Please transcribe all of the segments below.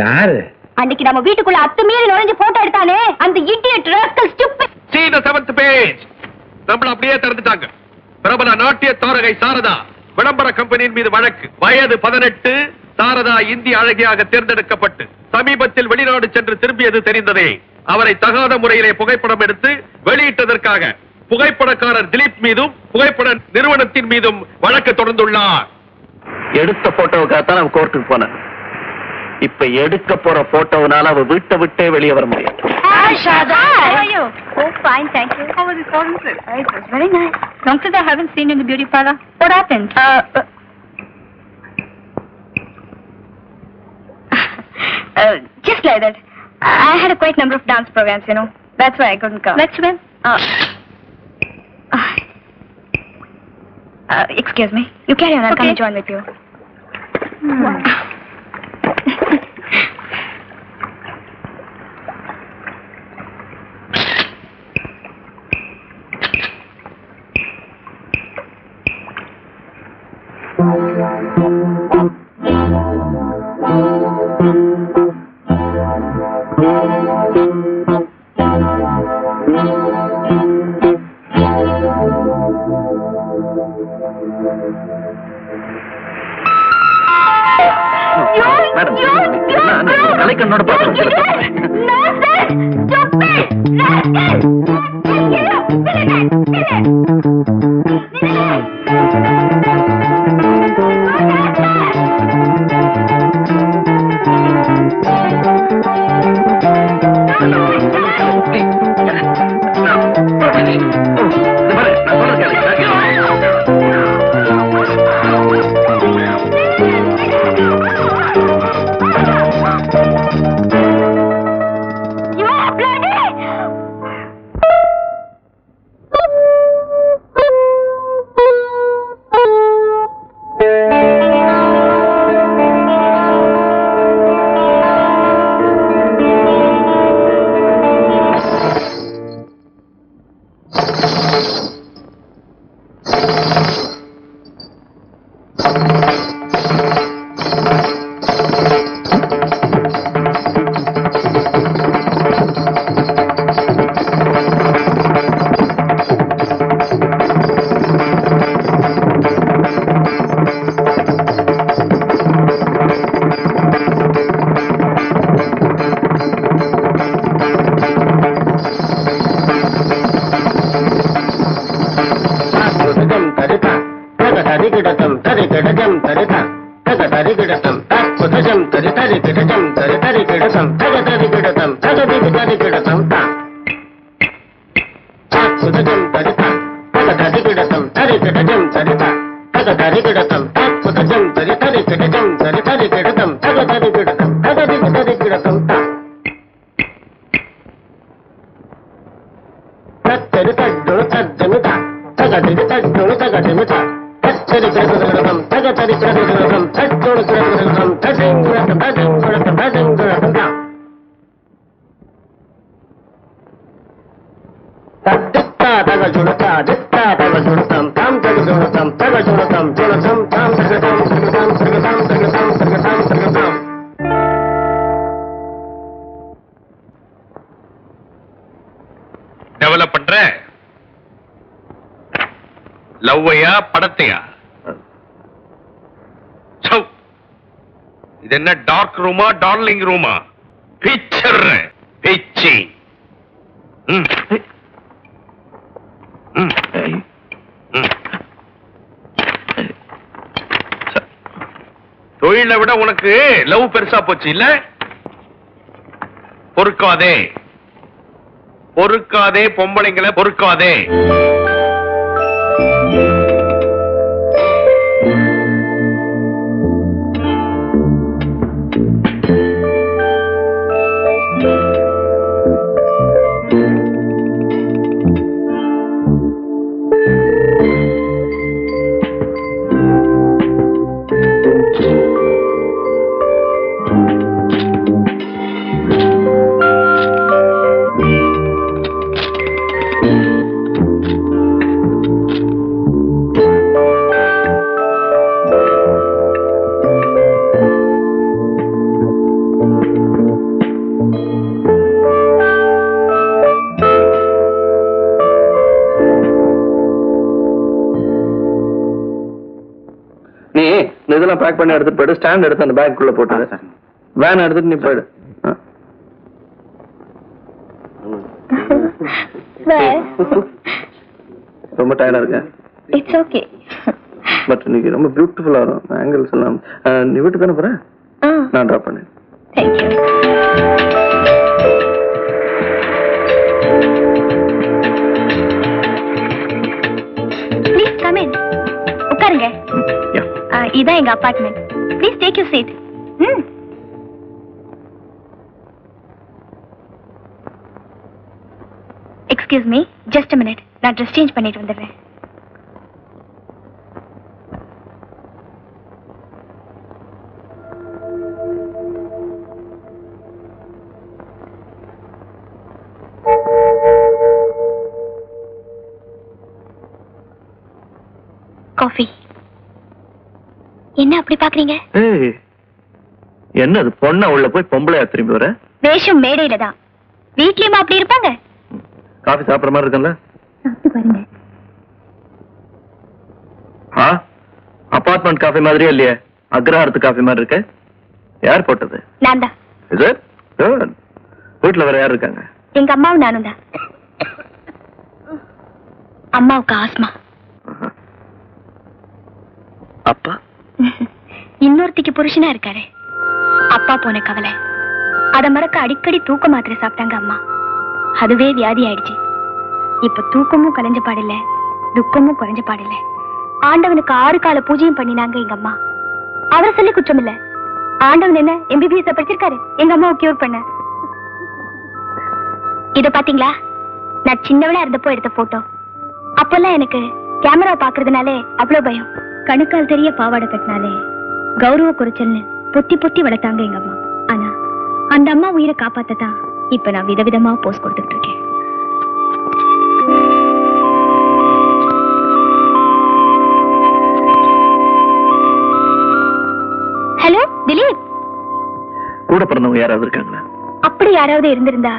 யாரு? அன்னைக்கு நம்ம வீட்டுக்குள்ள அத்துமீறி நுழைஞ்சு போட்டோ எடுத்தானே அந்த idiot rascal stupid. See the 7th page. நம்மள அப்படியே திறந்துட்டாங்க. பிரபல நாட்டிய தாரகை சாரதா விளம்பர கம்பெனியின் மீது வழக்கு. வயது 18. சாரதா இந்திய அழகியாக தேர்ந்தெடுக்கப்பட்டு சமீபத்தில் வெளிநாடு சென்று திரும்பியது தெரிந்ததே. அவரை தகாத முறையிலே புகைப்படம் எடுத்து வெளியிட்டதற்காக புகைப்படக்காரர் திலீப் மீதும் புகைப்பட நிறுவனத்தின் மீதும் வழக்கு தொடர்ந்துள்ளார். எடுத்த போட்டோவுக்காகத்தான் அவன் கோர்ட்டுக்கு போனேன். இப்ப எடுக்க போற போட்டோனால அவ வீட்டை விட்டே வெளியே வர முடியும். Hi Shada, how are you? Oh fine, thank you. How was the concert? It was very nice. Long since I haven't seen you in the beauty parlor. What happened? Just like that. I had a quite number of dance programs, you know. That's why I couldn't come. Let's win. Excuse me. You carry on. I'll come and join with you. கலைக்கண்ணோட develop பண்ற லவ்வையா படத்தையா? இது என்ன dark ரூமா darling ரூமா? Picture பிச்சி தொழிலை விட உனக்கு லவ் பெருசா போச்சு இல்ல? பொறுக்காதே பொறுக்காதே, பொம்பளைங்களை பொறுக்காதே. இந்த இதெல்லாம் பேக் பண்ணி எடுத்துட்டு போயிடு. ஸ்டாண்ட் எடுத்து அந்த பேக்குள்ள போட்டு வேன் எடுத்துட்டு நீ போயிடு. ரொம்ப டயர்டா இருக்கேன். It's okay. பட் இன்னைக்கு ரொம்ப பியூட்டிஃபுல்லா வரும் ஆங்கிள்ஸ் எல்லாம். நீ வீட்டுக்கு தானே போற? நான் ட்ராப் பண்ணேன். Thank you. Please come in. உட்காருங்க. இதான் எங்க apartment. Please take your seat. Excuse me, just a minute. நான் ட்ரெஸ் சேஞ்ச் பண்ணிட்டு வந்துடுறேன். காஃபி. என்ன அப்படி பாக்குறீங்க? என்ன அது பொண்ணா உள்ள போய் பொம்பளையா திரும்பி வர? வேஷம் மேடையில தான். வீட்லயும் அப்படி இருப்பாங்க. காஃபி சாப்பிடுற மாதிரி இருக்குல்ல? சாப்பிட்டு பாருங்க. அபார்ட்மெண்ட் காஃபி மாதிரியே இல்லையே, அக்ரஹாரத்து காஃபி மாதிரி இருக்கு. யார் போட்டது? நான் தான். வீட்டுல வேற யார் இருக்காங்க? எங்க அம்மாவும் நானும் தான். அம்மாவுக்கு ஆஸ்மா. அப்பா? இன்னொருத்திக்கு புருஷனா இருக்காரு. அப்பா போன கவலை அத மறக்க அடிக்கடி தூக்க மாத்திரை சாப்பிட்டாங்க அம்மா. அதுவே வியாதி ஆயிடுச்சு. இப்ப தூக்கமும் கலைஞ்ச பாடில்ல, துக்கமும் குறைஞ்ச பாடில்ல. ஆண்டவனுக்கு 6 கால பூஜையும் பண்ணினாங்க எங்க அம்மா. அவரை சொல்லி குற்றம் இல்ல. ஆண்டவன் என்ன MBBS படிச்சிருக்காரு எங்க அம்மாவை கியூர் பண்ண. இத பாத்தீங்களா? நான் சின்னவளா இருந்தப்போ எடுத்த போட்டோ. அப்பெல்லாம் எனக்கு கேமரா பாக்குறதுனாலே அவ்வளவு பயம். கணுக்கால் தெரிய பாவாடை கட்டினாலே கௌரவ குறைச்சல்னு பொத்தி பொத்தி வளர்த்தாங்க எங்க அம்மா. ஆனா அந்த அம்மா உயிரை காப்பாத்ததான் இப்ப நான் விதவிதமா போஸ் கொடுத்துட்டு இருக்கேன். ஹலோ திலீப். கூட பிறந்தவங்க யாராவது இருக்காங்களா? அப்படி யாராவது இருந்திருந்தா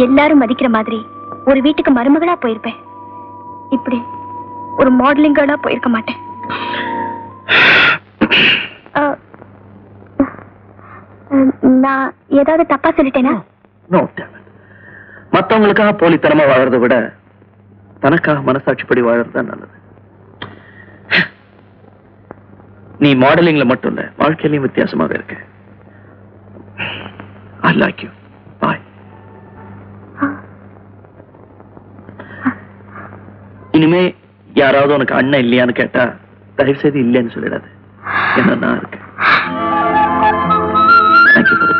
எல்லாரும் மதிக்கிற மாதிரி ஒரு வீட்டுக்கு மருமகளா போயிருப்பேன். இப்படி ஒரு மாடலிங் கேர்ளா போயிருக்க மாட்டேன். நான் ஏதாவது தப்பா சொல்லிட்டேனா? மத்தவங்களுக்காக போலித்தனமா வாழறதை விட தனக்காக மனசாட்சிப்படி வாழறதுதான் நல்லது. நீ மாடலிங்ல மட்டும் இல்ல, வாழ்க்கையிலையும் வித்தியாசமாக இருக்க. I like you. Bye. இனிமே யாராவது உனக்கு அண்ணன் இல்லையான்னு கேட்டா தயவு செய்து இல்லைன்னு சொல்லிடாது. என்ன நான் இருக்கேன். Thank you for the